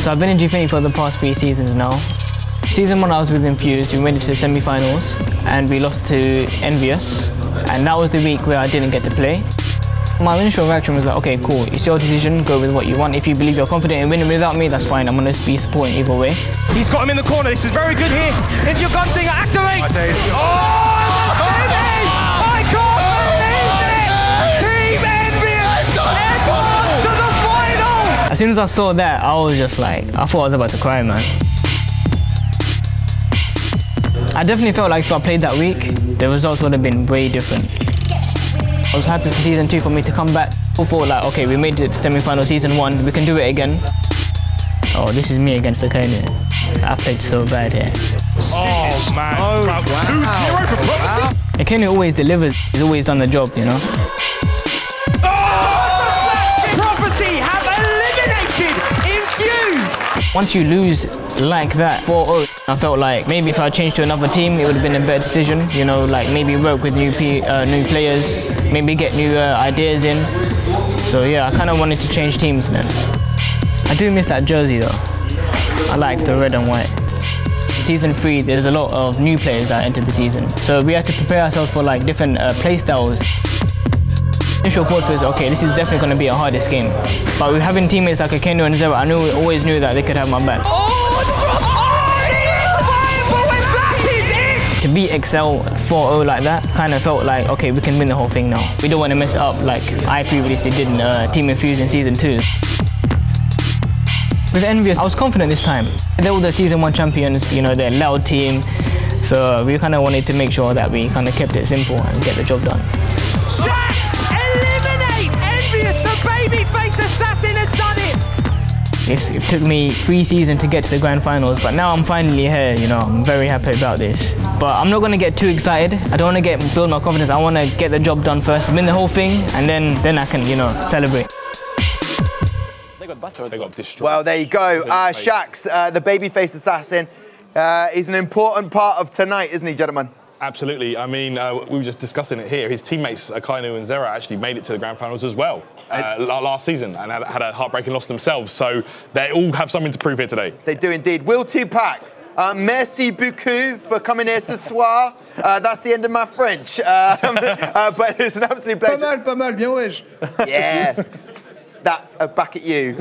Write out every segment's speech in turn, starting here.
So I've been in Gfinity for the past 3 seasons now. Season 1 I was with Infused, we made it to the semi-finals and we lost to Envious, and that was the week where I didn't get to play. My initial reaction was like, okay, cool, it's your decision, go with what you want. If you believe you're confident in winning without me, that's fine, I'm going to be supporting either way. He's got him in the corner, this is very good here. If your Gunsinger activates! Oh! I can't believe it! Team Envious! Advance to the final! As soon as I saw that, I was just like, I thought I was about to cry, man. I definitely felt like if I played that week, the results would have been way different. I was happy for season 2 for me to come back. I thought like, okay, we made it to semi-final season 1, we can do it again. Oh, this is me against Aikanu. I played so bad here. Oh man, oh, wow. 2-0 for Prophecy. Aikanu always delivers, he's always done the job, you know. Oh! Prophecy have eliminated Infused! Once you lose like that, 4-0, I felt like maybe if I changed to another team, it would have been a better decision. You know, like maybe work with new players, maybe get new ideas in. So yeah, I kind of wanted to change teams then. I do miss that jersey though. I liked the red and white. Season 3, there's a lot of new players that entered the season. So we had to prepare ourselves for like different play styles. Initial thought was, okay, this is definitely going to be our hardest game. But with having teammates like Aikanu and Zera, I always knew that they could have my back. To beat Excel 4-0 like that, kind of felt like, okay, we can win the whole thing now. We don't want to mess it up like I previously did in Team Infused in Season 2. With Envious, I was confident this time. They were the Season 1 champions, you know, they're a loud team. So we kind of wanted to make sure that we kind of kept it simple and get the job done. Shakz eliminates Envious, the babyface assassin has done it! It took me 3 seasons to get to the grand finals, but now I'm finally here, you know, I'm very happy about this. But I'm not going to get too excited. I don't want to build my confidence. I want to get the job done first, win the whole thing, and then I can, you know, celebrate. They got battered. They got destroyed. Well, there you go. Shakz, the babyface assassin, is an important part of tonight, isn't he, gentlemen? Absolutely. I mean, we were just discussing it here. His teammates, Aikanu and Zera, actually made it to the grand finals as well last season and had a heartbreaking loss themselves. So they all have something to prove here today. They do indeed. Will Tupac, merci beaucoup for coming here ce soir. That's the end of my French. But it's an absolute pleasure. Pas mal, bien wesh. Yeah. That back at you.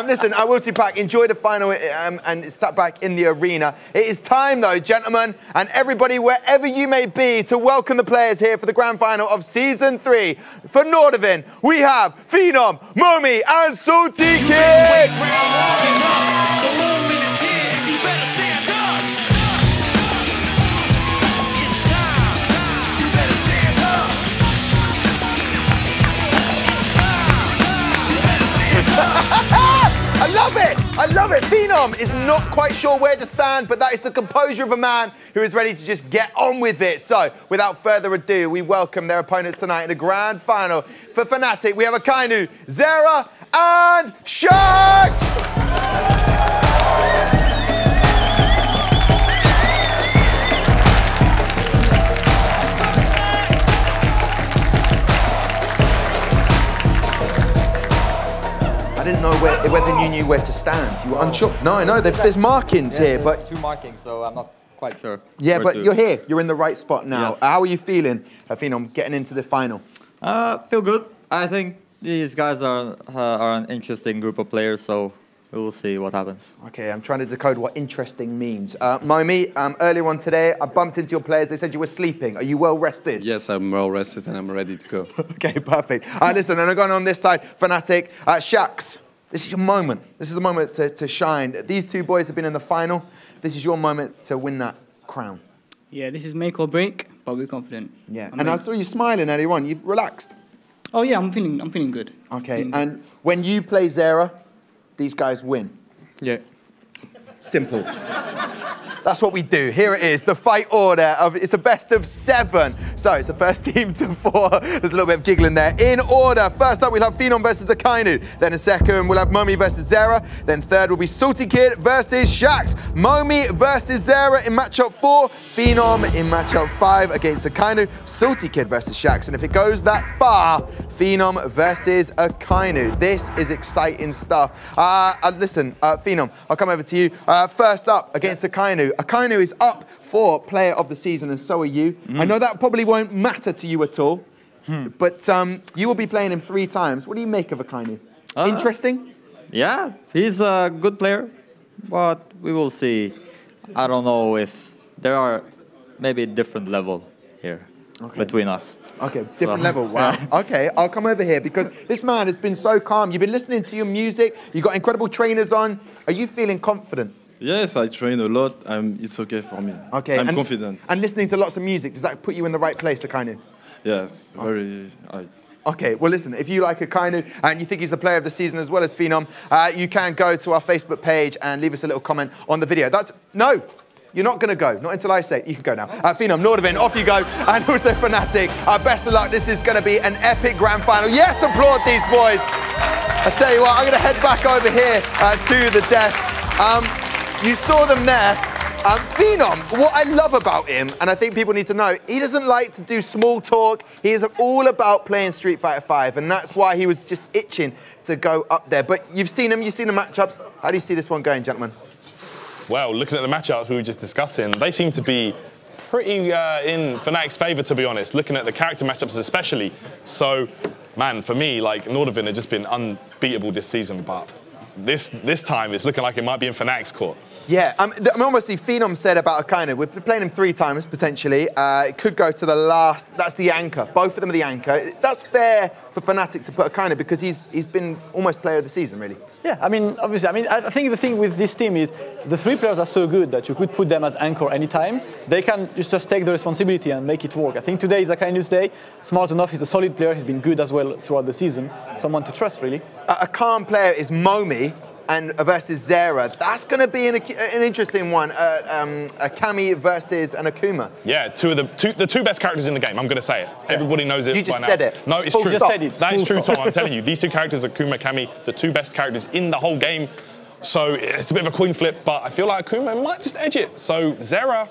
Listen, I will Tupac, enjoy the final and sat back in the arena. It is time though, gentlemen, and everybody, wherever you may be, to welcome the players here for the grand final of Season 3. For Nordavind, we have Phenom, Momi, and Saltykid. I love it! I love it! Phenom is not quite sure where to stand, but that is the composure of a man who is ready to just get on with it. So, without further ado, we welcome their opponents tonight in the grand final. For Fnatic, we have Aikanu, Zera, and Shakz! I didn't know whether you knew where to stand. You were unsure. No, I know. There's markings here, but... There's 2 markings, so I'm not quite sure. Yeah, but you're here. You're in the right spot now. Yes. How are you feeling, Phenom, getting into the final? Feel good. I think these guys are an interesting group of players, so we'll see what happens. Okay, I'm trying to decode what interesting means. Momi, earlier on today, I bumped into your players. They said you were sleeping. Are you well rested? Yes, I'm well rested and I'm ready to go. Okay, perfect. Listen, and I'm going on this side, Fnatic. Shakz, this is your moment. This is the moment to shine. These 2 boys have been in the final. This is your moment to win that crown. Yeah, this is make or break, but we're confident. Yeah, and I saw you smiling earlier on. You've relaxed. Oh yeah, I'm feeling good. Okay, and when you play Zera, these guys win. Yeah. Simple. That's what we do. Here it is, the fight order. It's a best of 7. So it's the first team to 4. There's a little bit of giggling there. In order, first up we'll have Phenom versus Aikanu. Then in second we'll have Momi versus Zera. Then third will be Saltykid versus Shakz. Momi versus Zera in matchup 4. Phenom in matchup 5 against Aikanu. Saltykid versus Shakz. And if it goes that far, Phenom versus Aikanu. This is exciting stuff. Listen, Phenom, I'll come over to you. First up against Aikanu. Aikanu is up for Player of the Season, and so are you. I know that probably won't matter to you at all, but you will be playing him 3 times. What do you make of Aikanu? Interesting? Yeah, he's a good player, but we will see. I don't know if there are maybe a different level here between us. Okay, different level, wow. Okay, I'll come over here because this man has been so calm. You've been listening to your music, you've got incredible trainers on. Are you feeling confident? Yes, I train a lot. It's okay for me. Okay, I'm confident. And listening to lots of music, does that put you in the right place, Aikanu? Yes, very right. Okay, well listen, if you like Aikanu and you think he's the player of the season as well as Phenom, you can go to our Facebook page and leave us a little comment on the video. No, you're not going to go. Not until I say it. You can go now. Phenom, Nordavind, off you go. And also Fnatic. Best of luck. This is going to be an epic grand final. Yes, applaud these boys. I tell you what, I'm going to head back over here to the desk. You saw them there. Phenom, what I love about him, and I think people need to know, he doesn't like to do small talk. He is all about playing Street Fighter V, and that's why he was just itching to go up there. But you've seen him, you've seen the matchups. How do you see this one going, gentlemen? Well, looking at the matchups we were just discussing, they seem to be pretty in Fnatic's favour, to be honest, looking at the character matchups especially. So, man, for me, like, Nordavind has just been unbeatable this season, but this time it's looking like it might be in Fnatic's court. Yeah, obviously Phenom said about Aikanu, we're playing him 3 times, potentially. It could go to the last, that's the anchor. Both of them are the anchor. That's fair for Fnatic to put Aikanu because he's been almost player of the season, really. Yeah, I mean, obviously, I think the thing with this team is the 3 players are so good that you could put them as anchor anytime. They can just take the responsibility and make it work. I think today is Akanu's day. Smart enough, he's a solid player. He's been good as well throughout the season. Someone to trust, really. A calm player is Momi. And versus Zera, that's going to be an interesting one. A Kami versus an Akuma. Yeah, the two best characters in the game. I'm going to say it. Yeah. Everybody knows it. You just by said now. it. No, it's Full true. stop. That is true, Tom. I'm telling you, these 2 characters, Akuma, Kami, the 2 best characters in the whole game. So it's a bit of a coin flip, but I feel like Akuma might just edge it. So Zera,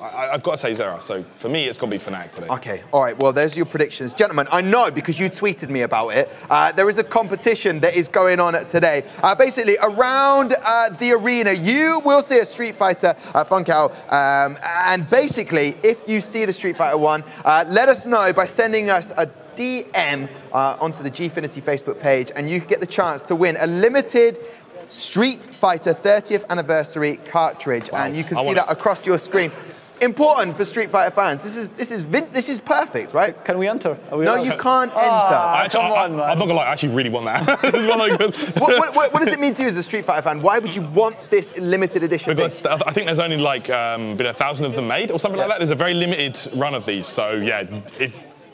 I've got to say Zera. So for me, it's got to be Fnatic today. Okay, all right, well, there's your predictions. Gentlemen, I know because you tweeted me about it, there is a competition that is going on today. Basically, around the arena, you will see a Street Fighter Funkout. And basically, if you see the Street Fighter one, let us know by sending us a DM onto the Gfinity Facebook page, and you get the chance to win a limited Street Fighter 30th anniversary cartridge, and you can see that across your screen. Important for Street Fighter fans. This is perfect, right? Can we enter? No, you can't enter. Come on, man. I'm not gonna lie, I actually really want that. What does it mean to you as a Street Fighter fan? Why would you want this limited edition? Because I think there's only like been 1,000 of them made or something like that. There's a very limited run of these. So yeah,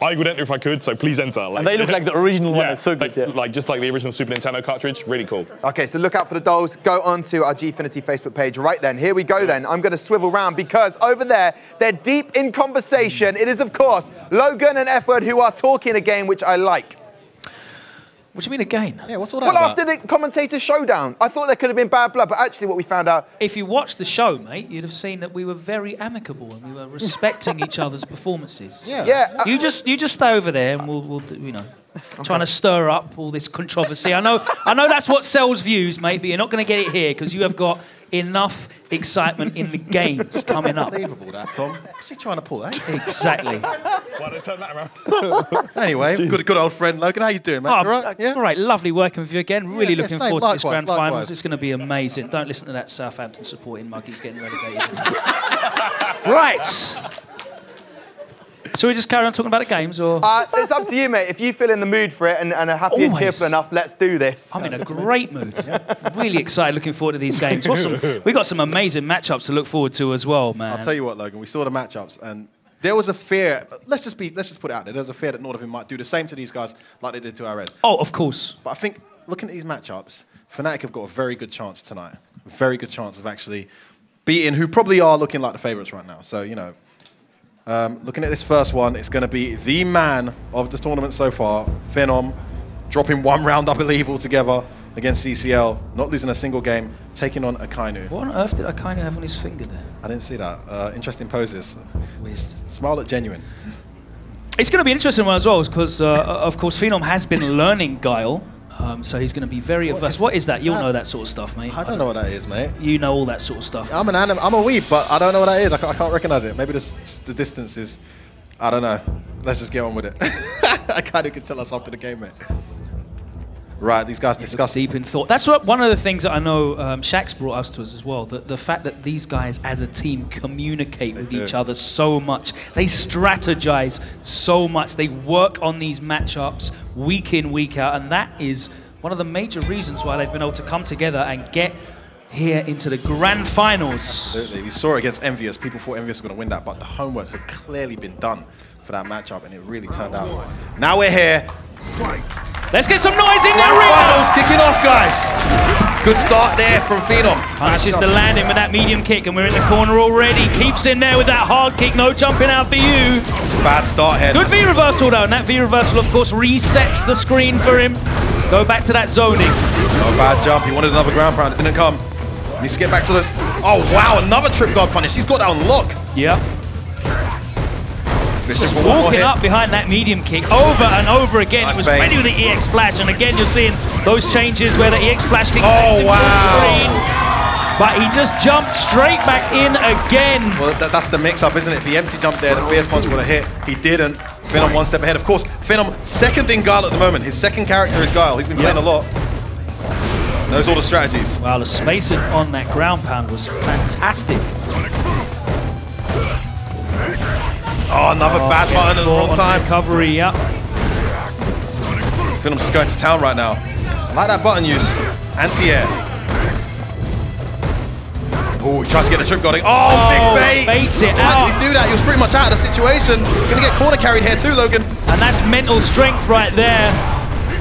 I would enter if I could, so please enter. Like, and they look like the original one, it's so good. Like just like the original Super Nintendo cartridge, really cool. Okay, so look out for the dolls. Go onto our Gfinity Facebook page right then. Here we go then. I'm going to swivel round because over there, they're deep in conversation. It is, of course, Logan and F-Word who are talking a game which I like. What do you mean again? Yeah, what's all that about? After the commentator showdown, I thought there could have been bad blood, but actually what we found out... If you watched the show, mate, you'd have seen that we were very amicable and we were respecting each other's performances. Yeah. You just stay over there and we'll do, you know, trying to stir up all this controversy. I know that's what sells views, mate, but you're not going to get it here because you have got enough excitement in the games coming up. Unbelievable that, Tom. What's he trying to pull, eh? Exactly. Why don't I turn that around? Anyway, good old friend Logan. How you doing, mate? Oh, all right? Yeah? All right, lovely working with you again. Really looking forward to this grand likewise. finals. It's going to be amazing. Don't listen to that Southampton supporting mug. He's getting relegated. Right. Shall we just carry on talking about the games, or...? It's up to you, mate. If you feel in the mood for it and are happy and cheerful enough, let's do this. I'm in a great mood. Really excited, looking forward to these games. We got some amazing matchups to look forward to as well, man. I'll tell you what, Logan. We saw the matchups, and there was a fear. Let's just put it out there. There was a fear that Nordavind might do the same to these guys like they did to our Reds. Oh, of course. But I think looking at these matchups, Fnatic have got a very good chance tonight. A very good chance of actually beating who probably are looking like the favorites right now. So, you know, looking at this first one, it's going to be the man of the tournament so far, Phenom, dropping 1 round, I believe, altogether against CCL, not losing a single game, taking on Aikanu. What on earth did Aikanu have on his finger there? I didn't see that. Interesting poses. Weird. Smile at genuine. It's going to be an interesting one as well, because, of course, Phenom has been learning Guile. So he's going to be very averse. What is that? You'll know that sort of stuff, mate. I don't know what that is, mate. You know all that sort of stuff. I'm a weeb, but I don't know what that is. I can't recognize it. Maybe the distance is, I don't know. Let's just get on with it. I kind of can tell us after the game, mate. Right, these guys discuss deep in thought. That's what one of the things that I know Shakz brought us to us as well. The fact that these guys as a team communicate with each other so much. They strategize so much. They work on these matchups week in, week out, and that is one of the major reasons why they've been able to come together and get here into the grand finals. Absolutely. We saw it against Envious. People thought Envious were going to win that, but the homework had clearly been done for that matchup, and it really turned out. Now we're here. Let's get some noise in the arena! Finals kicking off, guys. Good start there from Phenom. Punishes the landing with that medium kick, and we're in the corner already. Keeps in there with that hard kick. No jumping out for you. Bad start here. Good V reversal though, and that V reversal, of course, resets the screen for him. Go back to that zoning. No bad jump. He wanted another ground pound. It didn't come. Needs to get back to this. Oh wow, another trip guard punish. He's got that on lock. Yep. Just walking up behind that medium kick over and over again. It was ready with the EX flash, and again you're seeing those changes where the EX flash kick screen, but he just jumped straight back in again. Well, that's the mix-up, isn't it? If he empty jumped there, the fierce punch would have hit. He didn't. Phenom 1 step ahead. Of course, Phenom second in Guile at the moment. His second character is Guile. He's been playing a lot. Knows all the strategies. Wow, the spacing on that ground pound was fantastic. Oh, another bad button at the wrong time. Recovery, yeah. Phenom's just going to town right now. I like that button use. Anti-air. Oh, he tried to get the trip guarding. Oh, big bait! Baits it Why did he do that? He was pretty much out of the situation. Gonna get corner carried here too, Logan. And that's mental strength right there.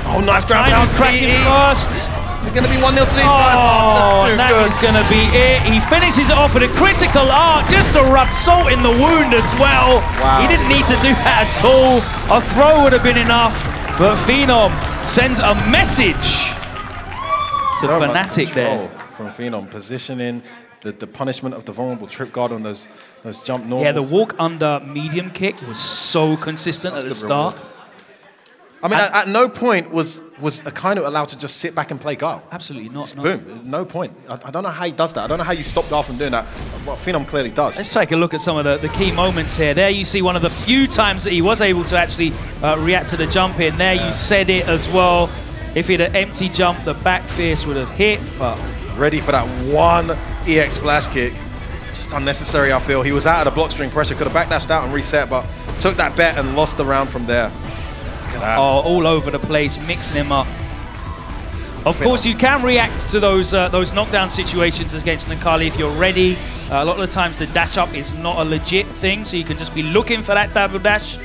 Oh, nice ground pound. Cracking first. It's going to be 1-0 to these guys. Oh, and that is going to be it. He finishes it off with a critical arc just to rub salt in the wound as well. Wow. He didn't need to do that at all. A throw would have been enough, but Phenom sends a message to Fnatic there. From Phenom, positioning, the punishment of the vulnerable trip guard on those jump normals. Yeah, the walk under medium kick was so consistent at the start. Reward. I mean, at no point was Aikanu allowed to just sit back and play Guile. Absolutely not. Just boom, no point. I don't know how he does that. I don't know how you stop Guile from doing that. Well, Phenom clearly does. Let's take a look at some of the key moments here. There you see one of the few times that he was able to actually react to the jump in. There you said it as well. If he'd have empty jumped, the back fierce would have hit. But ready for that one EX flash kick. Just unnecessary, I feel. He was out of the block string pressure. Could have backdashed out and reset, but took that bet and lost the round from there. Oh, all over the place, mixing him up. Of course, you can react to those knockdown situations against Nkali if you're ready. A lot of the times the dash up is not a legit thing, so you can just be looking for that double dash.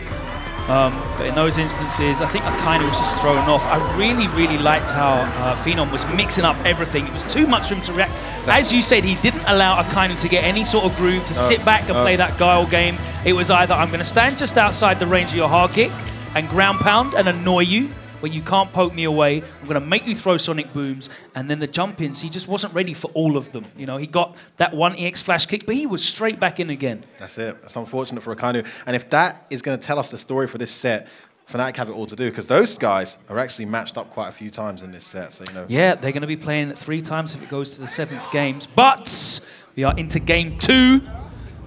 But in those instances, I think Aikanu was just thrown off. I really, really liked how Phenom was mixing up everything. It was too much for him to react. As you said, he didn't allow Aikanu to get any sort of groove, to sit back and play that Guile game. It was either I'm going to stand just outside the range of your hard kick and ground pound and annoy you where you can't poke me away. I'm going to make you throw sonic booms. And then the jump-ins, he just wasn't ready for all of them. You know, he got that one EX flash kick, but he was straight back in again. That's it. That's unfortunate for Aikanu. And if that is going to tell us the story for this set, Fnatic have it all to do, because those guys are actually matched up quite a few times in this set. So, you know. Yeah, they're going to be playing 3 times if it goes to the 7th games. But we are into game 2.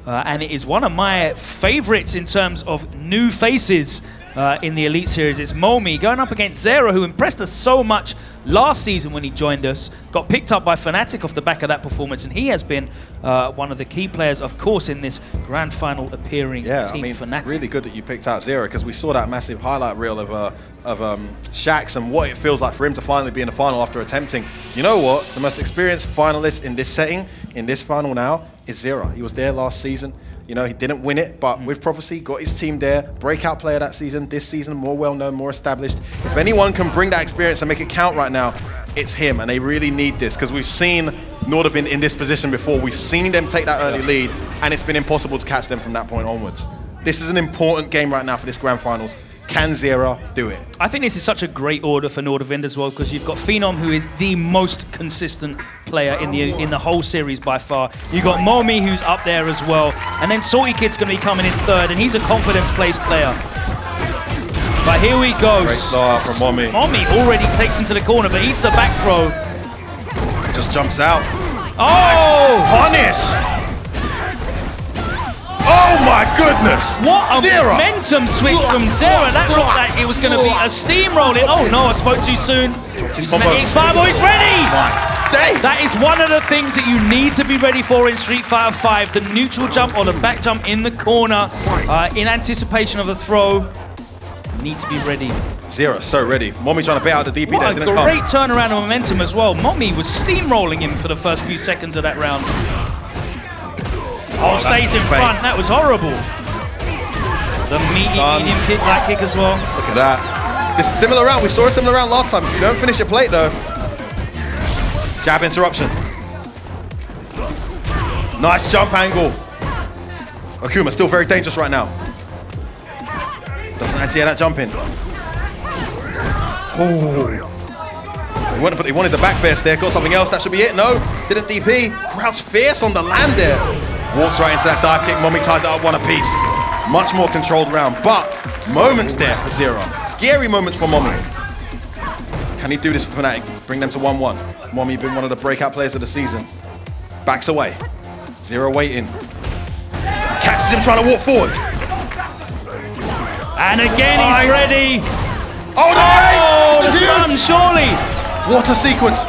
And it is one of my favorites in terms of new faces in the Elite Series. It's Momi going up against Zera, who impressed us so much last season when he joined us. Got picked up by Fnatic off the back of that performance, and he has been one of the key players, of course, in this grand final appearing team Fnatic. Really good that you picked out Zera, because we saw that massive highlight reel of Shakz and what it feels like for him to finally be in the final after attempting. You know what? The most experienced finalist in this setting, in this final now, is Zera. He was there last season. You know, he didn't win it, but with Prophecy, got his team there. Breakout player that season. This season, more well-known, more established. If anyone can bring that experience and make it count right now, it's him. And they really need this, because we've seen Nordavind in this position before. We've seen them take that early lead, and it's been impossible to catch them from that point onwards. This is an important game right now for this Grand Finals. Can Zera do it? I think this is such a great order for Nordavind as well, because you've got Phenom, who is the most consistent player in the whole series by far. You've got Momi, who's up there as well. And then Saltykid's going to be coming in third, and he's a confidence-placed player. But here we go. Great start from Momi. Momi already takes him to the corner, but eats the back throw. Just jumps out. Oh! Punish! Oh my goodness! What a Zera. momentum switch from Zera. That looked like it was going to be a steamrolling. Oh no, I spoke too soon. X5 boys ready! That is one of the things that you need to be ready for in Street Fighter 5. The neutral jump or the back jump in the corner in anticipation of a throw. You need to be ready. Zera so ready. Momi trying to bait out the DP what there. A great turnaround of momentum as well. Momi was steamrolling him for the first few seconds of that round. Oh, stays in front. That was horrible. The meaty medium kick, that kick as well. Look at that. This is a similar round. We saw a similar round last time. If you don't finish your plate, though. Jab interruption. Nice jump angle. Akuma still very dangerous right now. Doesn't anti-air that jump in. Oh. He wanted the back fist there. Got something else. That should be it. No. Didn't DP. Crowd's fierce on the land there. Walks right into that dive kick. Momi ties it up one apiece. Much more controlled round, but moments there for Zera. Scary moments for Momi. Can he do this for Fnatic? Bring them to 1-1. Momi been one of the breakout players of the season. Backs away. Zera waiting. Catches him trying to walk forward. And again he's ready. Oh, the stun, surely. What a sequence.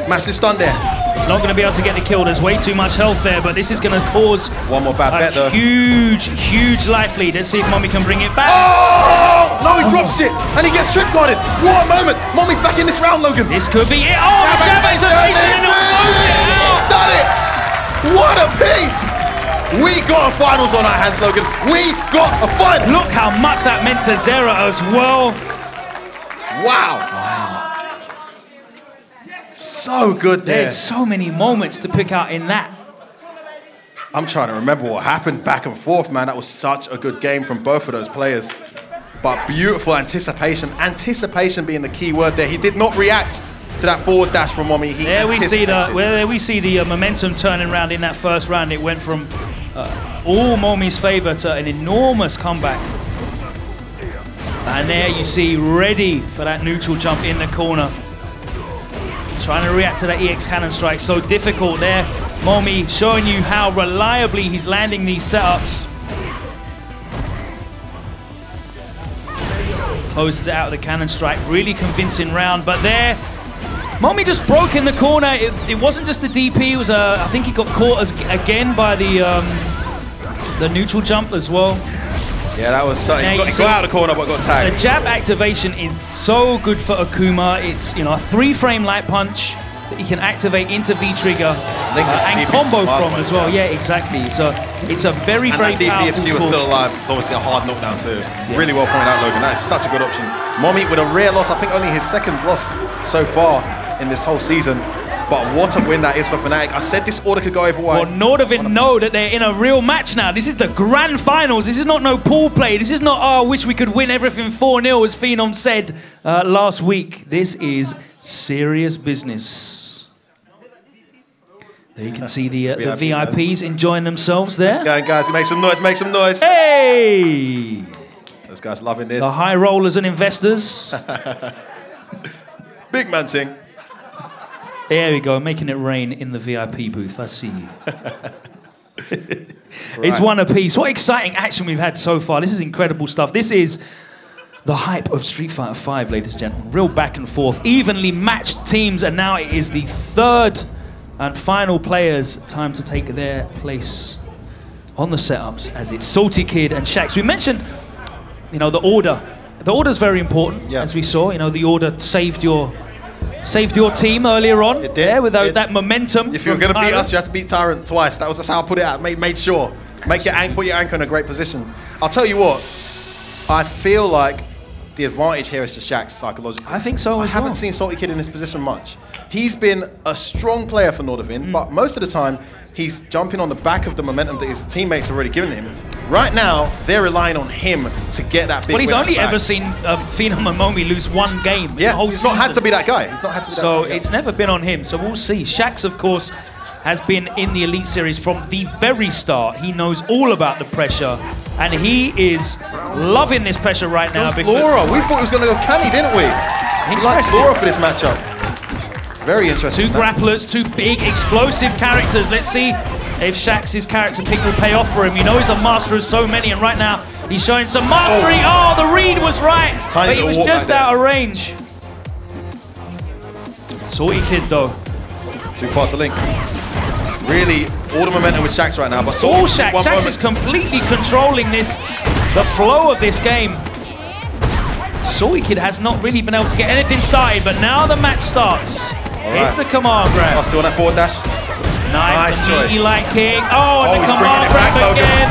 Massive stun there. He's not going to be able to get the kill. There's way too much health there, but this is going to cause one more bad bet, though. Huge life lead. Let's see if Momi can bring it back. Oh! No, he drops it, and he gets trip guarded. What a moment. Momi's back in this round, Logan. This could be it. Oh, the jab activation, and it blows it out. Done it. What a piece. We got a finals on our hands, Logan. We got a final. Look how much that meant to Zera as well. Wow. So good there. There's so many moments to pick out in that. I'm trying to remember what happened back and forth, man. That was such a good game from both of those players. But beautiful anticipation. Anticipation being the key word there. He did not react to that forward dash from Momi. There we see the momentum turning around in that first round. It went from all Momi's favor to an enormous comeback. And there you see, ready for that neutral jump in the corner. Trying to react to that EX cannon strike, so difficult there. Momi showing you how reliably he's landing these setups. Closes it out with the cannon strike, really convincing round, but there, Momi just broke in the corner. It wasn't just the DP, it was I think he got caught again by the neutral jump as well. Yeah, that was something. He got out of the corner, but got tagged. The jab activation is so good for Akuma. It's, you know, a 3-frame light punch that he can activate into V-trigger and combo from as well. Yeah, exactly. It's a very, very powerful tool. And that DP, if she was still alive, it's obviously a hard knockdown too. Yeah. Really well pointed out, Logan. That is such a good option. Momi with a rare loss. I think only his second loss so far in this whole season. But what a win that is for Fnatic. I said this order could go either way. Well, Nordavind know that they're in a real match now. This is the grand finals. This is not no pool play. This is not, oh, I wish we could win everything 4-0, as Phenom said last week. This is serious business. There you can see the VIPs enjoying themselves there. Going, guys, make some noise, make some noise. Hey! Those guys loving this. The high rollers and investors. Big man ting. There we go, making it rain in the VIP booth. I see you. It's one apiece. What exciting action we've had so far. This is incredible stuff. This is the hype of Street Fighter 5, ladies and gentlemen. Real back and forth, evenly matched teams, and now it is the third and final players' time to take their place on the setups, as it's Saltykid and Shakz. We mentioned, you know, the order. The order's very important, as we saw. You know, the order saved your team earlier on. It did. With that momentum. If you were going to beat us, you had to beat Tyrant twice. That's how I put it out. Made sure. Put your anchor in a great position. I'll tell you what, I feel like the advantage here is to Shakz psychologically. I think so I as haven't well. seen Saltykid in this position much. He's been a strong player for Nordavind, but most of the time he's jumping on the back of the momentum that his teammates have already given him. Right now, they're relying on him to get that big Well, he's win only back. ever seen Phenom and Momi lose one game. Yeah, the whole he's not had season. to be that guy. He's not had to be that So guy. it's never been on him. So we'll see. Shakz, of course, has been in the Elite Series from the very start. He knows all about the pressure, and he is loving this pressure right now. Because Laura, we thought he was going to go Cammy, didn't we? He likes Laura for this matchup. Very interesting. Two grapplers, two big, explosive characters. Let's see if Shax's character pick will pay off for him. You know he's a master of so many, and right now he's showing some mastery. Oh, the read was right, but he was just out of range. Saltykid though. Too far to link. Really, all the momentum with Shakz right now. But all Shakz. Shakz is completely controlling this, the flow of this game. Saltykid has not really been able to get anything started, but now the match starts. It's the command grab. Still on that forward dash. Nice choice. light kick. Oh, and the he's command bringing it back, grab Logan. again.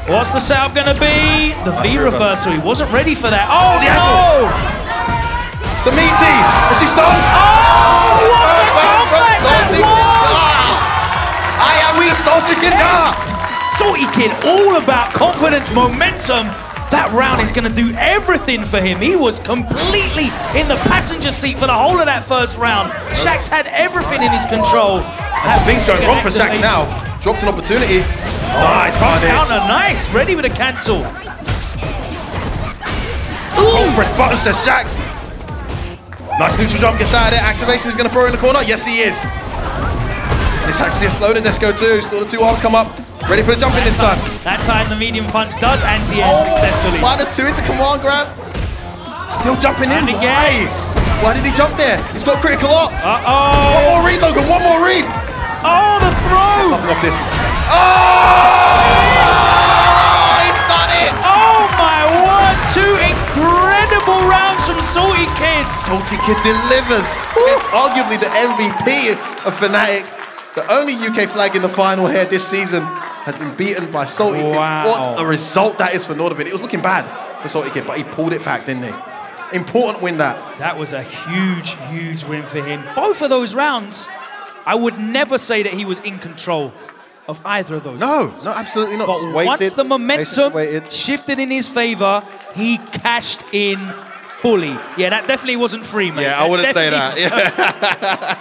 What's the setup gonna be? The V reversal. He wasn't ready for that. Oh no! The meaty. Is he stunned? Oh, what a comeback that was! I am the Saltykid now. Saltykid, all about confidence, momentum. That round is going to do everything for him. He was completely in the passenger seat for the whole of that first round. Shakz had everything in his control. Things going wrong for Shakz now. Dropped an opportunity. Nice counter, nice. Ready with a cancel. Hold press button, says Shakz. Nice neutral jump, gets out of it. Activation is going to throw in the corner. Yes, he is. It's actually a slow to Desco too. Still the two arms come up. Ready for the jump in this time. That time the medium punch does anti-air successfully. -2 into command grab. Still jumping in. Nice. Why did he jump there? He's got critical up. Uh-oh. One more read, Logan. One more read. Oh, the throw. Nothing off this. Oh! He's done it. Oh my word. Two incredible rounds from Saltykid. Saltykid delivers. It's arguably the MVP of Fnatic. The only UK flag in the final here this season has been beaten by Saltykid. Wow. What a result that is for Nordavind. It was looking bad for Saltykid, but he pulled it back, didn't he? Important win that. That was a huge, huge win for him. Both of those rounds, I would never say that he was in control of either of those. No, absolutely not. But Just waited, once the momentum waited. shifted in his favor, he cashed in fully. Yeah, that definitely wasn't free, mate. Yeah, I wouldn't say that. Yeah.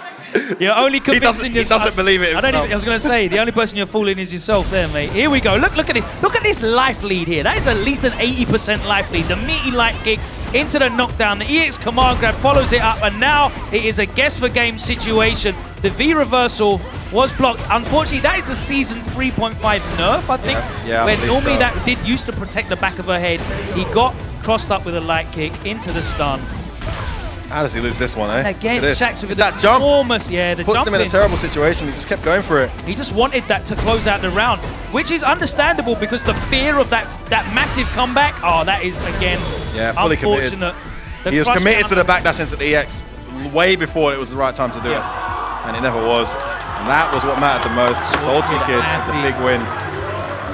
You're only convincing yourself. He doesn't believe it himself. I was going to say, the only person you're fooling is yourself there, mate. Here we go. Look at it. Look at this life lead here. That is at least an 80% life lead. The meaty light kick into the knockdown. The EX command grab follows it up, and now it is a guess for game situation. The V reversal was blocked. Unfortunately, that is a season 3.5 nerf, I think. Yeah, where normally that did used to protect the back of her head. He got crossed up with a light kick into the stun. How does he lose this one, eh? And again, Shakz with that jump the puts jump him in a terrible situation. He just kept going for it. He just wanted that to close out the round, which is understandable because the fear of that massive comeback. Oh, that is again fully committed. unfortunate. He was committed to the backdash into the EX way before it was the right time to do it, and it never was. And that was what mattered the most. Saltykid with the big win.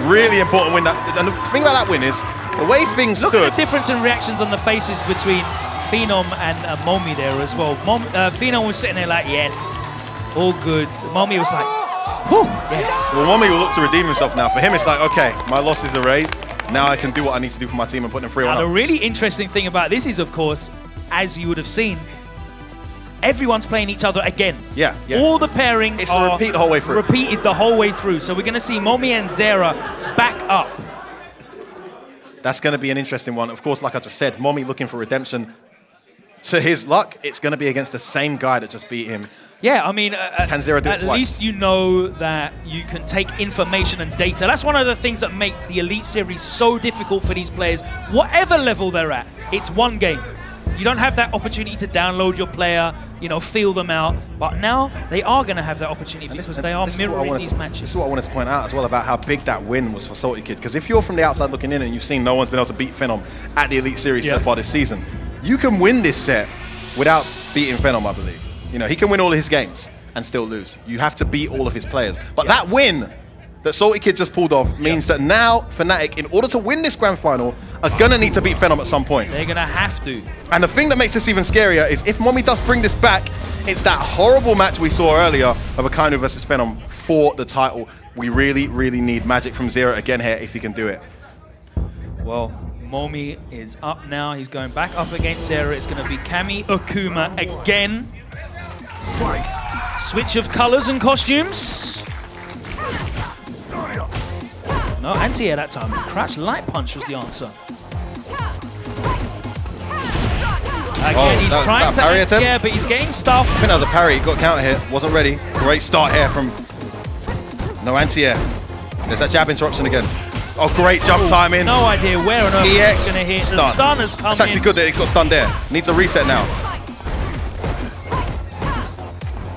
Really important win. And the thing about that win is the way things stood. Look at the difference in reactions on the faces between Phenom and Momi there as well. Phenom was sitting there like, yes, all good. Momi was like, whew, yeah. Well, Momi will look to redeem himself now. For him, it's like, okay, my losses are raised. Now I can do what I need to do for my team and put them 3-1 Now, the up. really interesting thing about this is, of course, as you would have seen, everyone's playing each other again. Yeah. All the pairings It's a repeat the whole way through. Repeated the whole way through. So we're going to see Momi and Zera back up. That's going to be an interesting one. Of course, like I just said, Momi looking for redemption. To his luck, it's going to be against the same guy that just beat him. Yeah, I mean, Can Zera do it at twice? least you know that you can take information and data. That's one of the things that make the Elite Series so difficult for these players. Whatever level they're at, it's one game. You don't have that opportunity to download your player, you know, feel them out. But now they are going to have that opportunity because they are mirroring these matches. This is what I wanted to point out as well about how big that win was for Saltykid. Because if you're from the outside looking in and you've seen no one's been able to beat Phenom at the Elite Series so far this season, you can win this set without beating Phenom, I believe. You know, he can win all of his games and still lose. You have to beat all of his players. But that win that Saltykid just pulled off means that now Fnatic, in order to win this grand final are going to need to beat Phenom at some point. They're going to have to. And the thing that makes this even scarier is if Momi does bring this back, it's that horrible match we saw earlier of Aikanu versus Phenom for the title. We really, really need magic from Zera again here if he can do it. Well, Momi is up now. He's going back up against Zera. It's going to be Kami Okuma again. Switch of colors and costumes. No, anti-air that time. Crouch light punch was the answer. Again, he's trying to anti-air, but he's getting stuff. I think that was a parry. He got counter hit. Wasn't ready. Great start here from... No anti-air. There's that jab interruption again. Oh, great jump timing. No idea where on earth he's going to hit. Stun. The stun has come It's actually good that he got stunned there. Needs a reset now.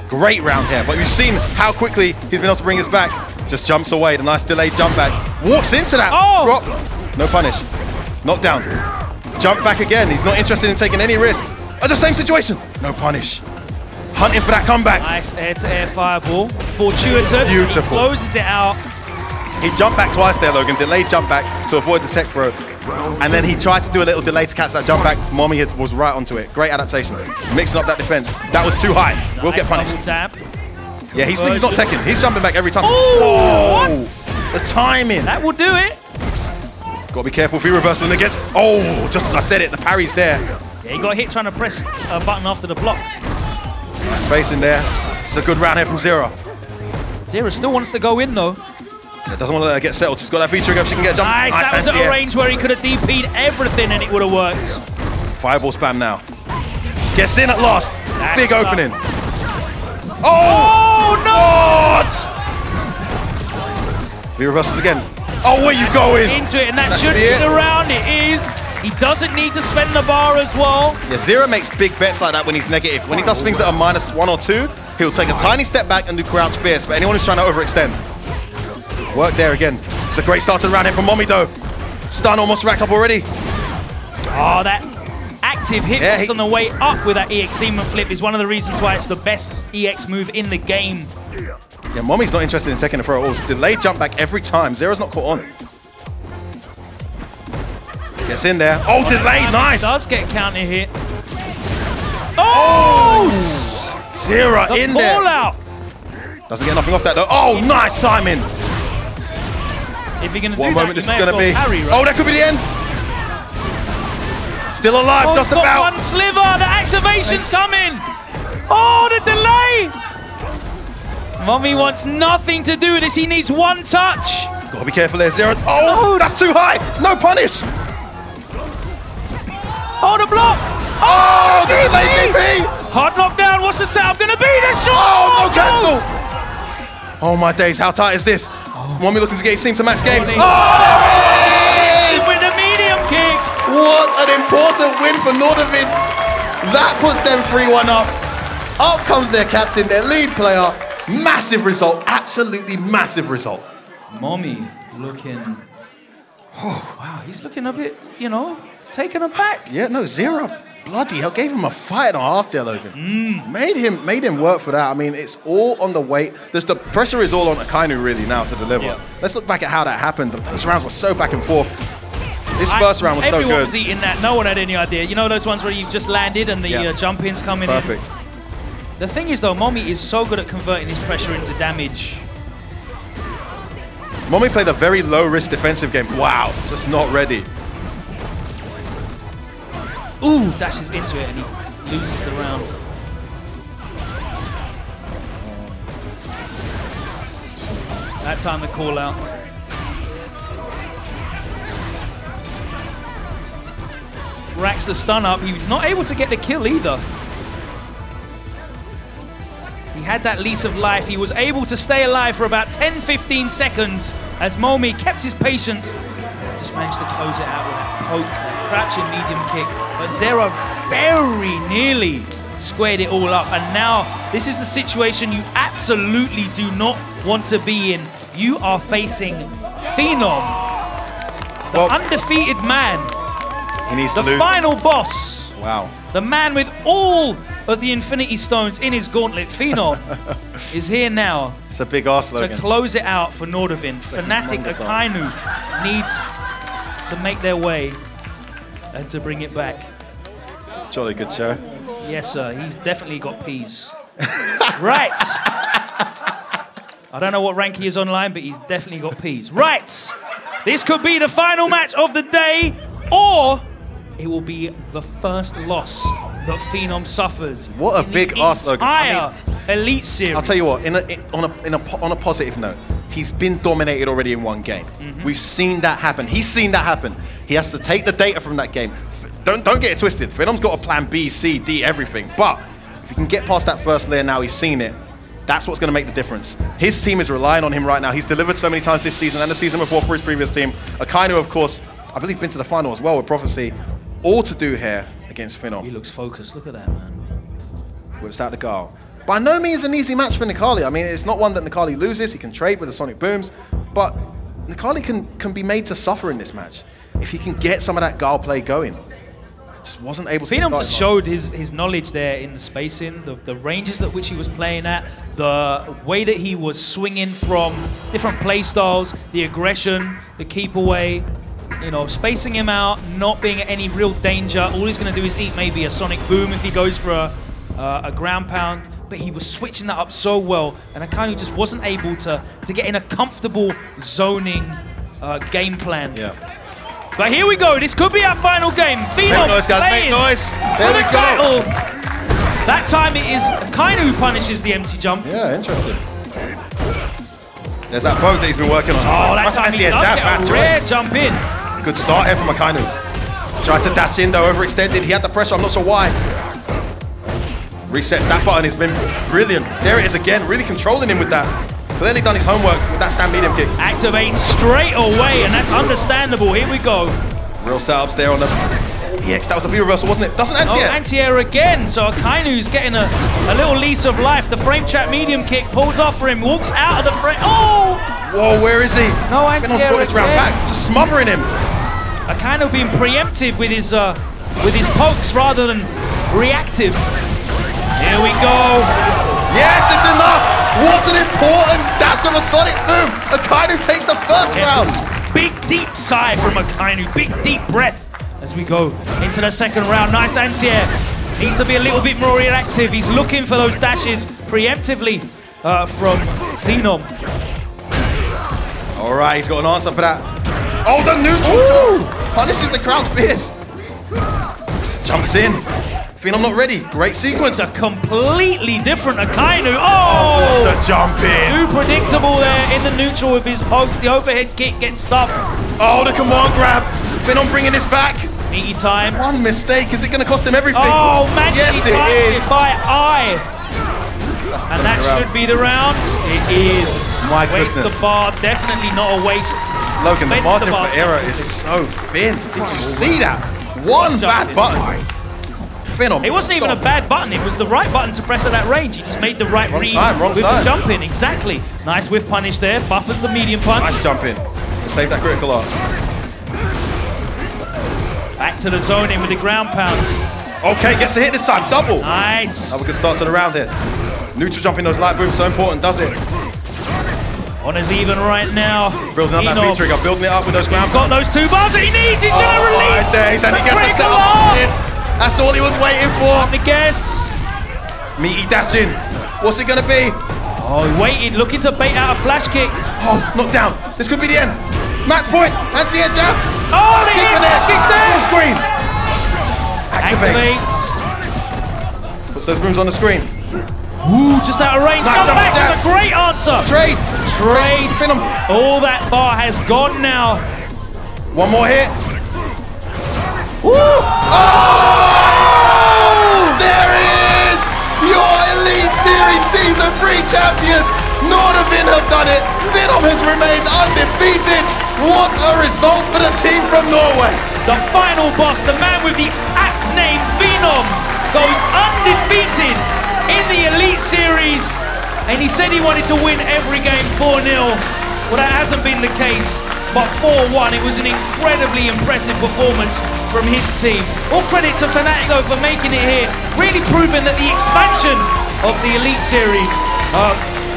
Great round here, but you've seen how quickly he's been able to bring us back. Just jumps away, the nice delayed jump back. Walks into that drop. No punish. Knockdown. Jump back again. He's not interested in taking any risks. Oh, the same situation. No punish. Hunting for that comeback. Nice air-to-air fireball. Fortuitous. Beautiful. He closes it out. He jumped back twice there, Logan. Delayed jump back to avoid the tech throw. And then he tried to do a little delay to catch that jump back. Momi was right onto it. Great adaptation. Mixing up that defense. That was too high. We'll get punished. Dab. Yeah, he's not teching. He's jumping back every time. Oh, what? The timing. That will do it. Got to be careful if he reverses and against. Oh, just as I said it, the parry's there. Yeah, he got hit trying to press a button after the block. Space in there. It's a good round here from Zera. Zera still wants to go in though. Yeah, doesn't want to let her get settled. She's got that feature again. She can get a jump. Nice, that was at a range where he could have DP'd everything and it would have worked. Fireball spam now. Gets in at last. That's Big opening. Oh no! He reverses again. Oh, where you going? Into it, and that should be the round. It is. He doesn't need to spend the bar as well. Yeah, Zera makes big bets like that when he's negative. When he does things that are -1 or 2, he'll take a tiny step back and do crouch fierce. But anyone who's trying to overextend. Work there again. It's a great start to the round here from Momi though. Stun almost racked up already. Oh, that active hitbox on the way up with that EX Demon Flip is one of the reasons why it's the best EX move in the game. Yeah, Momi's not interested in taking the throw at all. Delayed jump back every time. Zera's not caught on. Gets in there. Oh, delayed, nice. Does get counter hit. Oh! Zera in there. Ball out. Doesn't get nothing off that though. Oh, nice timing. If you're going to do One that, moment this you is may going to as be. well parry, right? Oh, that could be the end. Still alive, Oh, just he's got about. one sliver. The activation's coming. Oh, the delay. Momi wants nothing to do with this. He needs one touch. Gotta be careful there, Zera. Oh, that's too high. No punish. Oh, the block. Oh, the DP. Hard knockdown. What's the setup going to be? The shot. Oh, no cancel. Oh my days, how tight is this? Momi looking to get his team to match game. Oh, there it is! With a medium kick. What an important win for Nordavind. That puts them 3-1 up. Up comes their captain, their lead player. Massive result, absolutely massive result. Momi looking, oh wow, he's looking a bit, you know, taken aback. Yeah, no, Zera, bloody hell, gave him a fight and a half there, Logan. Made him work for that. I mean, it's all on the weight. The pressure is all on Aikanu really now to deliver. Yeah. Let's look back at how that happened. Those rounds were so back and forth. This first round was so good. Everyone was eating that. No one had any idea. You know those ones where you've just landed and the jump-ins coming in? Perfect. The thing is, though, Momi is so good at converting his pressure into damage. Momi played a very low-risk defensive game. Wow, just not ready. Ooh, dashes into it and he loses the round. That time the call out. Racks the stun up. He was not able to get the kill either. He had that lease of life. He was able to stay alive for about 10-15 seconds as Momi kept his patience. Just managed to close it out with that poke, crouching medium kick. But Zera very nearly squared it all up. And now this is the situation you absolutely do not want to be in. You are facing Phenom, the undefeated man. He needs the to lose. Final boss. Wow. The man with all of the Infinity Stones in his gauntlet, Phenom, is here now. It's a big ass, Logan. To close it out for Nordavind. Fnatic Aikanu needs to make their way and to bring it back. Jolly good show. Yes, sir. He's definitely got peas. Right. I don't know what rank he is online, but he's definitely got peas. Right. This could be the final match of the day, or it will be the first loss that Phenom suffers. What a big ass, Logan. I mean, Elite Series. I'll tell you what, on a positive note, he's been dominated already in one game. We've seen that happen. He's seen that happen. He has to take the data from that game. Don't get it twisted. Phenom's got a plan B, C, D, everything. But if he can get past that first layer now, he's seen it. That's what's going to make the difference. His team is relying on him right now. He's delivered so many times this season and the season before for his previous team. Aikanu, of course, I believe been to the final as well with Prophecy. All to do here against Phenom. He looks focused. Look at that, man. Whips out the Gale. By no means an easy match for Nikali. I mean, it's not one that Nikali loses. He can trade with the Sonic Booms. But Nikali can be made to suffer in this match if he can get some of that Gale play going. Just wasn't able to. Phenom just showed his knowledge there in the spacing, the ranges at which he was playing at, the way that he was swinging from different play styles, the aggression, the keep away, you know, spacing him out, not being at any real danger. All he's going to do is eat maybe a Sonic Boom if he goes for a ground pound. But he was switching that up so well, and Aikanu just wasn't able to get in a comfortable zoning game plan. Yeah. But here we go. This could be our final game. Phenom make noise, guys. Make noise. There we go. That time it is Aikanu who punishes the empty jump. Yeah, interesting. There's that poke that he's been working on. Oh, that time he does get a rare jump in. Good start here from Aikanu. Tried to dash in though, overextended. He had the pressure. I'm not sure why. Resets that button. It's been brilliant. There it is again. Really controlling him with that. Clearly done his homework with that stand medium kick. Activates straight away, and that's understandable. Here we go. Real setups there on the EX. That was a B reversal, wasn't it? Doesn't anti-air. Oh, anti-air again. So Aikau's getting a little lease of life. The frame trap medium kick pulls off for him. Walks out of the frame. Oh! Whoa, where is he? No anti-air brought this round back, just smothering him. Aikanu being preemptive with his pokes rather than reactive. Here we go. Yes, it's enough. What an important dash of a Sonic Boom. Aikanu takes the first round. Big deep sigh from Aikanu. Big deep breath as we go into the second round. Nice anti-air. Needs to be a little bit more reactive. He's looking for those dashes preemptively from Phenom. All right, he's got an answer for that. Oh, the neutral punishes the crowd's fears. Jumps in. Phenom not ready. Great sequence. It's a completely different Aikanu. Oh! The jump in. Too predictable there in the neutral with his pokes. The overhead kick gets stuffed. Oh, the command grab. Phenom bringing this back. Meaty time. One mistake. Is it going to cost him everything? Oh, magically yes, it is. by eye. And that should be the round. It is. My waste goodness. the bar. Definitely not a waste. Logan, the margin for error is so thin. Did you see that? One bad button. Phenom. It wasn't even a bad button. It was the right button to press at that range. He just made the right read with the jump in. Exactly. Nice whiff punish there. Buffers the medium punch. Nice jump in. Save that critical arc. Back to the zone in with the ground pounds. Okay, gets the hit this time. Double. Nice. Have a good start to the round here. Neutral jumping those light booms so important, does it? Honor's even right now. Building up that V trigger, building it up with those ground pounds. Got those two bars that he needs. He's going to release. Right there, and he gets a set up. That's all he was waiting for. The guess. Meaty dashing. What's it going to be? Oh, he waited, looking to bait out a flash kick. Oh, knocked down. This could be the end. Match point. Anti-air jab. Oh, the flash kick's there. Full screen. Activates. Puts those booms on the screen. Ooh, just out of range. Nice Come back with a great answer. Trade. All that bar has gone now. One more hit. Woo! Oh! There is your Elite Series Season 3 champions. Nordavind have done it. Phenom has remained undefeated. What a result for the team from Norway. The final boss, the man with the apt name Phenom, goes undefeated in the Elite Series. And he said he wanted to win every game 4-0. Well, that hasn't been the case. But 4-1, it was an incredibly impressive performance from his team. All credit to Fnatic though for making it here, really proving that the expansion of the Elite Series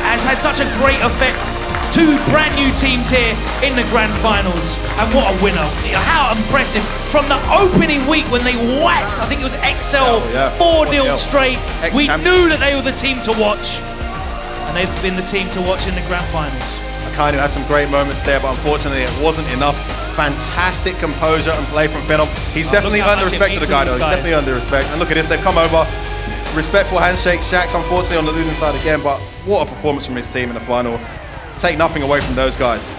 has had such a great effect Two brand new teams here in the grand finals, and what a winner. How impressive. From the opening week when they whacked, I think it was XL 4-0 straight, we knew that they were the team to watch, and they've been the team to watch in the grand finals. Aikanu had some great moments there, but unfortunately it wasn't enough. Fantastic composure and play from Phenom. He's definitely under respect to the guy though, he's definitely under respect. And look at this, they've come over. Respectful handshake. Shakz unfortunately on the losing side again, but what a performance from his team in the final. Take nothing away from those guys.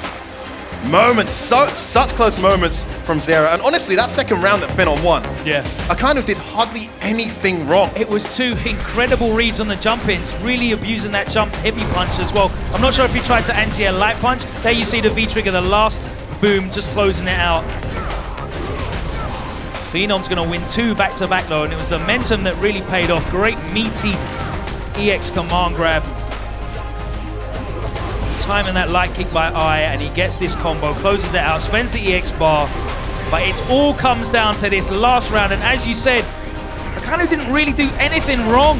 Moments, such close moments from Zera. And honestly, that second round that Phenom won, Aikanu did hardly anything wrong. It was two incredible reads on the jump-ins, really abusing that jump heavy punch as well. I'm not sure if he tried to anti-air light punch. There you see the V-trigger, the last boom, just closing it out. Phenom's going to win 2 back-to-back though, and it was the momentum that really paid off. Great meaty EX command grab. Timing that light kick by Eye, and he gets this combo, closes it out, spends the EX bar, but it all comes down to this last round, and as you said, Aikanu didn't really do anything wrong.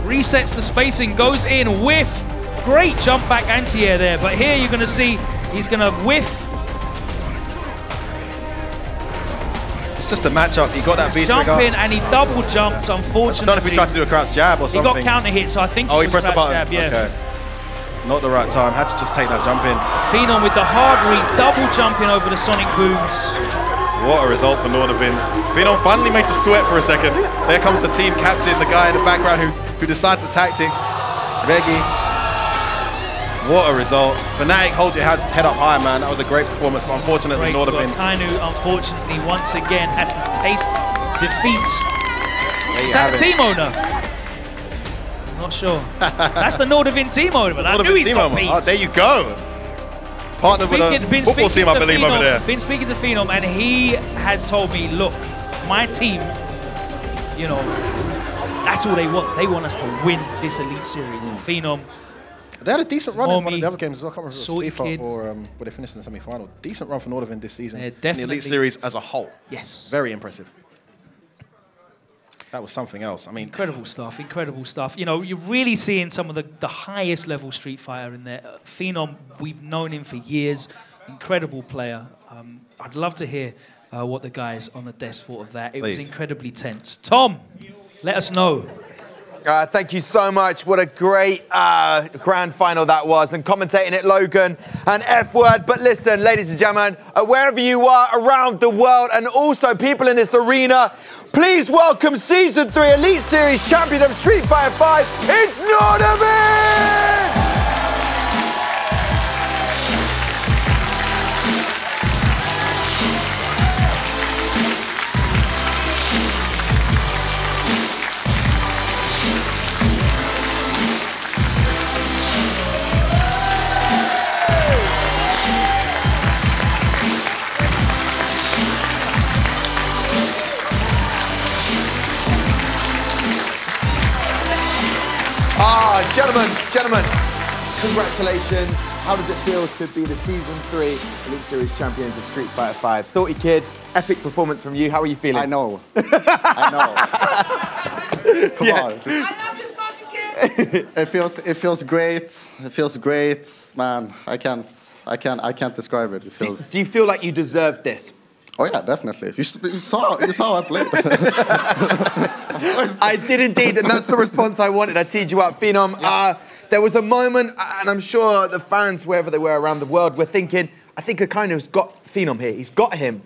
Resets the spacing, goes in, whiff. Great jump back anti-air there, but here you're going to see he's going to whiff. It's just a matchup. He got that V-trigger. Jump in and he double jumps, unfortunately. I don't know if he tried to do a crouch jab or something. He got counter hit, so I think he pressed the button. Jab, yeah. Okay. Not the right time. Had to just take that jump in. Phenom with the hard read, double jumping over the sonic booms. What a result for Nordavind. Phenom finally made to sweat for a second. There comes the team captain, the guy in the background who decides the tactics. Veggie. What a result. Fnatic, hold your head up high, man. That was a great performance, but unfortunately, Nordavind. Aikanu, unfortunately, once again, has to taste defeat. Is that the team owner? Not sure. That's the Nordavind team owner, but I knew he's got beat. Oh, there you go. Partnered with a football team, I believe, over there. Been speaking to Phenom, and he has told me, look, my team, you know, that's all they want. They want us to win this Elite Series. And Phenom, they had a decent run Momi, in one of the other games as well. I can't remember if it was FIFA Saltykid, or where they finished in the semi-final. Decent run for Nordavind this season. Yeah, in the Elite Series as a whole. Yes. Very impressive. That was something else. I mean, incredible stuff, incredible stuff. You know, you're really seeing some of the highest level Street Fighter in there. Phenom, we've known him for years. Incredible player. I'd love to hear what the guys on the desk thought of that. It was incredibly tense. Tom, let us know. Thank you so much. What a great grand final that was. And commentating it, Logan, an F word. But listen, ladies and gentlemen, wherever you are around the world and also people in this arena, please welcome Season 3 Elite Series Champion of Street Fighter 5, it's Nordavind! Gentlemen, congratulations. How does it feel to be the Season 3 Elite Series champions of Street Fighter 5? Saltykid, epic performance from you. How are you feeling? I know. I know. Come on. It feels great. It feels great, man. I can't describe it. It feels. Do you feel like you deserved this? Oh yeah, definitely. You saw I played. I did indeed, and that's the response I wanted. I teed you up, Phenom. Yeah. There was a moment, and I'm sure the fans, wherever they were around the world, were thinking, I think Aikanu's got Phenom here. He's got him.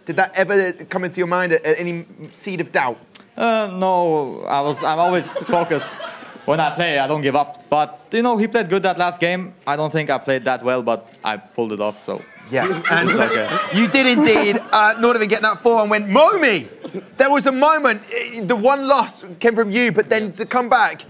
Did that ever come into your mind, any seed of doubt? No, I'm always focused. When I play, I don't give up. But, you know, he played good that last game. I don't think I played that well, but I pulled it off, so. Yeah, and you did indeed. Nordavind getting that 4-1 went, Momi! There was a moment, the one loss came from you, but then to come back,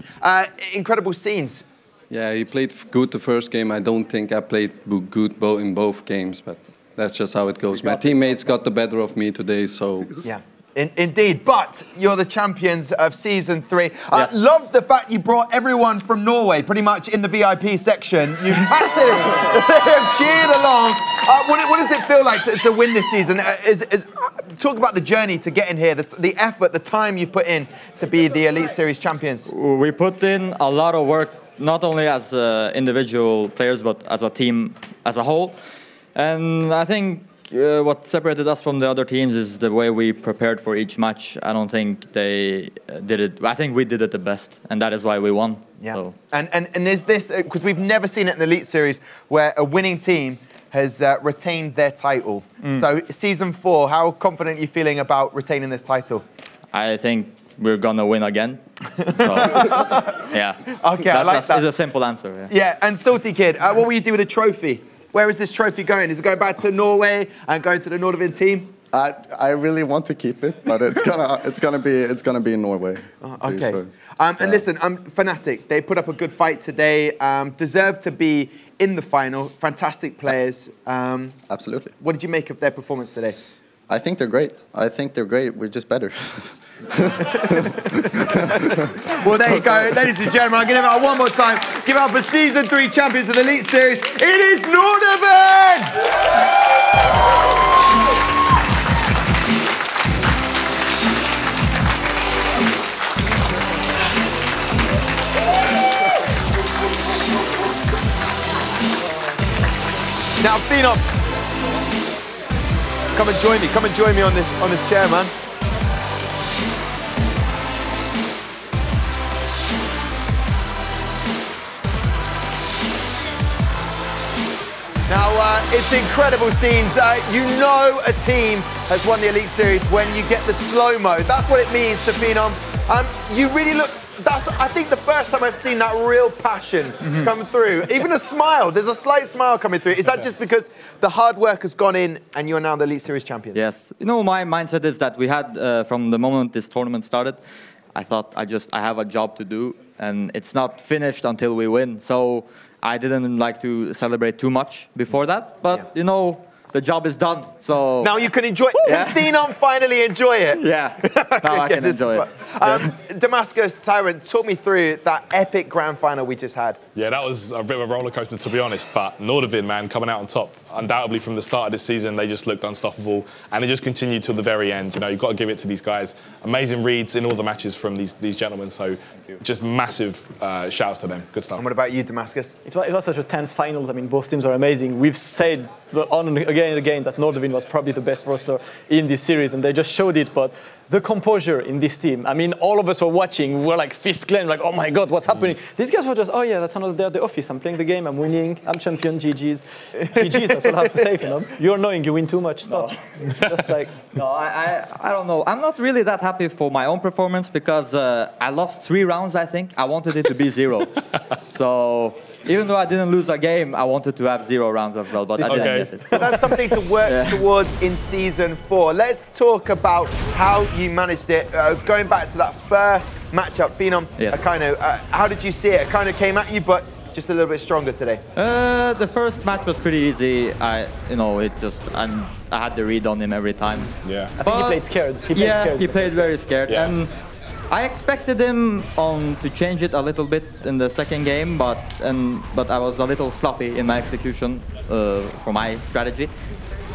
incredible scenes. Yeah, he played good the first game. I don't think I played good in both games, but that's just how it goes. My teammates got the better of me today, so Indeed, but you're the champions of Season 3. Yes. I love the fact you brought everyone from Norway pretty much in the VIP section. You've packed it in. They have cheered along. What does it feel like to win this season? Talk about the journey to getting here, the effort, the time you've put in to be the Elite Series champions. We put in a lot of work, not only as individual players, but as a team as a whole. And I think what separated us from the other teams is the way we prepared for each match. I don't think they did it. I think we did it the best, and that is why we won. Yeah. So. And is this, because we've never seen it in the Elite Series, where a winning team has retained their title. So Season 4, how confident are you feeling about retaining this title? I think we're gonna win again. So, yeah. Okay, I like that. It's a simple answer. Yeah. Yeah, and Saltykid, what will you do with the trophy? Where is this trophy going? Is it going back to Norway and going to the Nordavind team? I really want to keep it, but it's gonna be in Norway. Okay. Sure. And listen, Fnatic, they put up a good fight today. Deserve to be in the final. Fantastic players. Absolutely. What did you make of their performance today? I think they're great. We're just better. Well, there you go, ladies and gentlemen. I'm going to give it out one more time. Give it up for Season 3 champions of the Elite Series. It is Nordavind! Now, Phenom, come and join me. Come and join me on this chair, man. Now, it's incredible scenes. You know a team has won the Elite Series when you get the slow-mo. That's what it means to Phenom. You really look... That's, I think, the first time I've seen that real passion come through. Even a smile. There's a slight smile coming through. Is that just because the hard work has gone in and you're now the Elite Series champions? Yes. You know, my mindset is that we had, from the moment this tournament started, I thought I have a job to do, and it's not finished until we win. So I didn't like to celebrate too much before that, but, you know, the job is done, so... Now you can enjoy it. Can Phenom finally enjoy it? Yeah, now I can enjoy it. Damascus, Tyrant, talk me through that epic grand final we just had. Yeah, that was a bit of a roller coaster, to be honest, but Nordavind, man, coming out on top. Undoubtedly, from the start of this season, they just looked unstoppable, and they just continued till the very end. You know, you've got to give it to these guys. Amazing reads in all the matches from these gentlemen, so just massive shouts to them. Good stuff. And what about you, Damascus? It was such a tense finals. I mean, both teams are amazing. We've said on and again that Nordavind was probably the best roster in this series, and they just showed it. But the composure in this team, I mean, all of us were watching. We were like fist clenched, like, oh my God, what's happening? These guys were just, oh yeah, that's another day at the office. I'm playing the game, I'm winning, I'm champion, GG's. GG's, that's all I have to say, Phenom. You're annoying, you win too much stuff. Just like... No, I don't know. I'm not really that happy for my own performance because I lost 3 rounds, I think. I wanted it to be 0. So... Even though I didn't lose a game, I wanted to have 0 rounds as well, but I didn't get it. So that's something to work towards in Season 4. Let's talk about how you managed it. Going back to that first matchup, Phenom, Aikanu, how did you see it? Aikanu came at you, but just a little bit stronger today. The first match was pretty easy. I had the read on him every time. Yeah. I think he played scared. He played very scared. Yeah. And I expected him to change it a little bit in the second game, but I was a little sloppy in my execution for my strategy.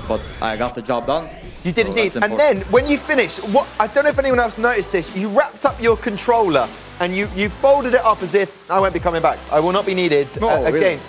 But I got the job done. You did indeed. And then when you finished, I don't know if anyone else noticed this, you wrapped up your controller and you folded it up as if I won't be coming back. I will not be needed again. Really?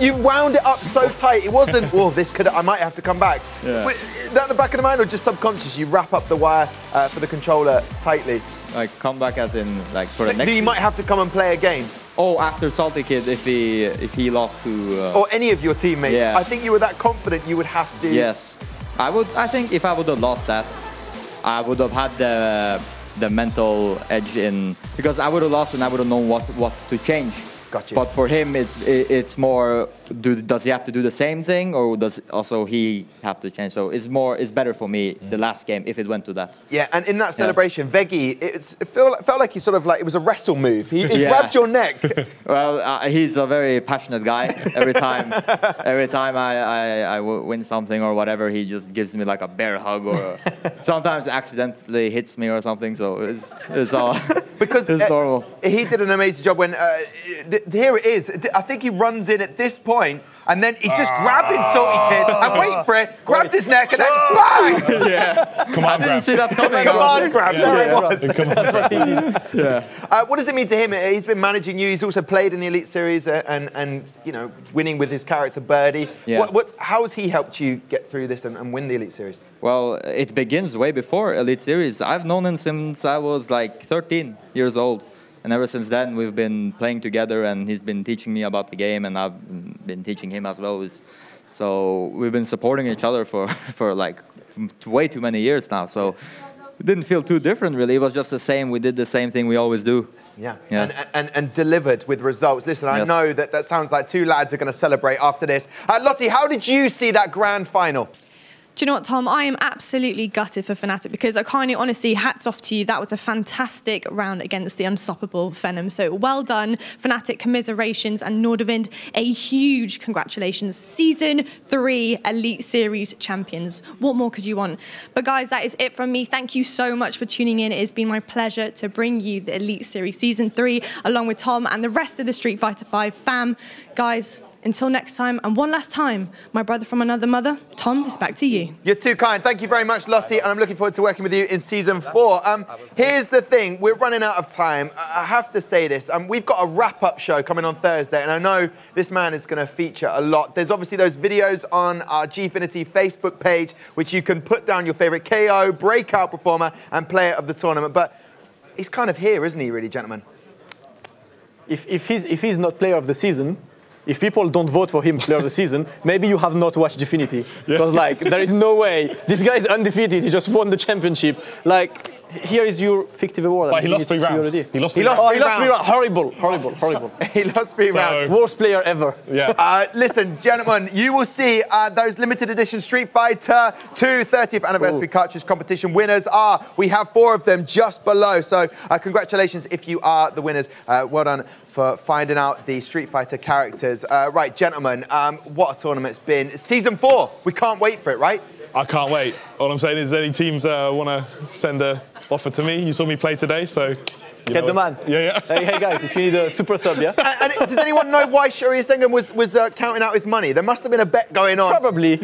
you wound it up so tight. It wasn't, oh, I might have to come back. Yeah. Is that in the back of the mind or just subconscious? You wrap up the wire for the controller tightly. Like come back as in like for the next. You might have to come and play again. Oh, after Saltykid, if he lost to. Or any of your teammates. Yeah. I think you were that confident you would have to. Yes, I think if I would have lost that, I would have had the mental edge in because I would have lost and I would have known what to change. Got you. But for him, it's more, does he have to do the same thing, or does also he have to change? So it's better for me the last game if it went to that. Yeah, and in that celebration, Veggie, it felt like he sort of like, it was a wrestle move. He grabbed your neck. Well, he's a very passionate guy. Every time I win something or whatever, he just gives me like a bear hug, or sometimes accidentally hits me or something. So it's all because it's normal. He did an amazing job when here it is. I think he runs in at this point, and then he just grabbed Saltykid and wait for it, grabbed his neck, and then bang! Yeah. Come on, I didn't see that coming. Come on, grab. There it was. Yeah. What does it mean to him? He's been managing you. He's also played in the Elite Series and you know, winning with his character Birdie. Yeah. How has he helped you get through this and win the Elite Series? Well, it begins way before Elite Series. I've known him since I was like 13 years old. And ever since then, we've been playing together, and he's been teaching me about the game, and I've been teaching him as well. So we've been supporting each other for like way too many years now. So it didn't feel too different, really. It was just the same. We did the same thing we always do. Yeah. And delivered with results. Listen, I know that sounds like two lads are going to celebrate after this. Lottie, how did you see that grand final? Do you know what, Tom? I am absolutely gutted for Fnatic because Aikanu, honestly, hats off to you. That was a fantastic round against the unstoppable Phenom. So well done, Fnatic, commiserations, and Nordavind, a huge congratulations. Season 3 Elite Series champions. What more could you want? But guys, that is it from me. Thank you so much for tuning in. It has been my pleasure to bring you the Elite Series Season 3 along with Tom and the rest of the Street Fighter V fam. Guys, until next time, and one last time, my brother from another mother, Tom, it's back to you. You're too kind. Thank you very much, Lottie, and I'm looking forward to working with you in Season 4. Here's the thing. We're running out of time. I have to say this. We've got a wrap-up show coming on Thursday, and I know this man is going to feature a lot. There's obviously those videos on our Gfinity Facebook page, which you can put down your favourite KO, breakout performer, and player of the tournament. But he's kind of here, isn't he, really, gentlemen? If he's not player of the season, if people don't vote for him player of the season, maybe you have not watched Gfinity. Because like, there is no way. This guy is undefeated. He just won the championship. Like, here is your fictive award. But he lost 3 rounds. He lost 3 rounds. Horrible. He lost 3 rounds. Worst player ever. Yeah. Listen, gentlemen, you will see those limited edition Street Fighter 2 30th anniversary cartridge competition winners are. We have 4 of them just below. So congratulations if you are the winners. Well done for finding out the Street Fighter characters. Right, gentlemen, what a tournament it's been. Season 4, we can't wait for it, right? I can't wait. All I'm saying is any teams want to send an offer to me. You saw me play today, so... Get the man. Yeah. Hey guys, if you need a super sub, yeah? And does anyone know why Shoria Sengen was counting out his money? There must have been a bet going on. Probably.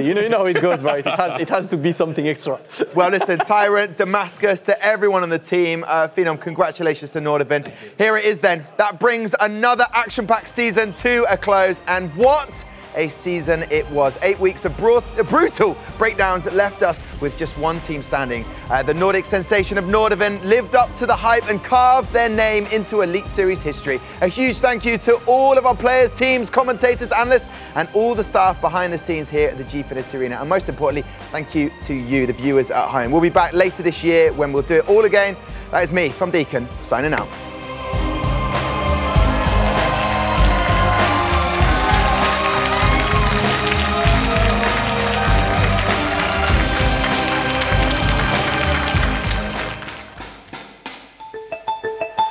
You know how it goes, right? It has to be something extra. Well, listen, Tyrant, Damascus, to everyone on the team, Phenom, congratulations to Nordavind. Here it is then. That brings another action-packed season to a close. And what a season it was. 8 weeks of brutal breakdowns that left us with just one team standing. The Nordic sensation of Nordavind lived up to the hype and carved their name into Elite Series history. A huge thank you to all of our players, teams, commentators, analysts, and all the staff behind the scenes here at the Gfinity Arena. And most importantly, thank you to you, the viewers at home. We'll be back later this year when we'll do it all again. That is me, Tom Deacon, signing out.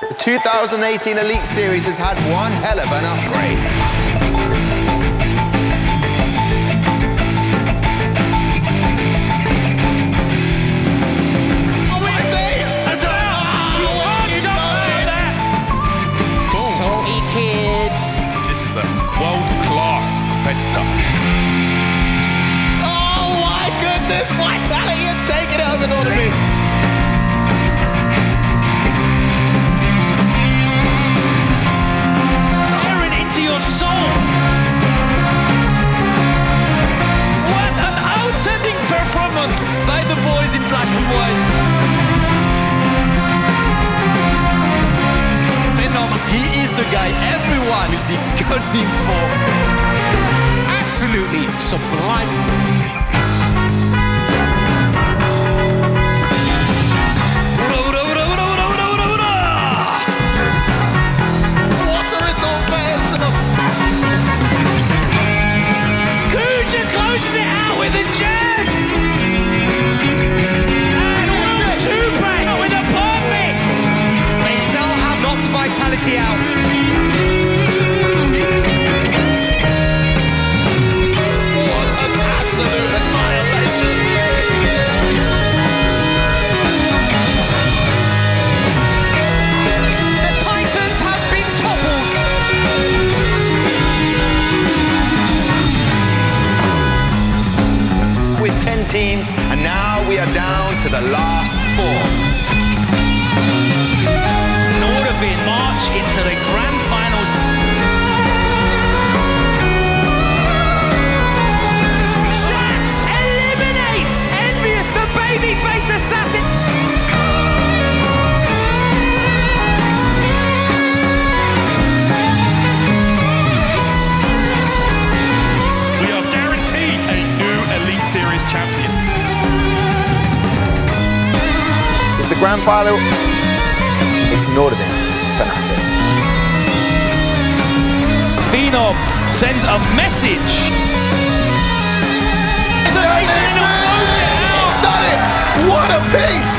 The 2018 Elite Series has had one hell of an upgrade. Saltykid. This is a world-class competitor. Oh my goodness, Vitality had taken it over Nordavind. Your soul. What an outstanding performance by the boys in black and white. Phenom, he is the guy everyone will be gunning for. Absolutely sublime. What a result Gfinity out. What an absolute annihilation. The Titans have been toppled. With 10 teams, and now we are down to the last 4. Nordavind march into the grand finals. Shakz eliminates Envious, the babyface assassin. We are guaranteed a new Elite Series champion. It's the grand final. It's Nordavind Fnatic. Phenom sends a message. It's amazing. Done it! What a piece!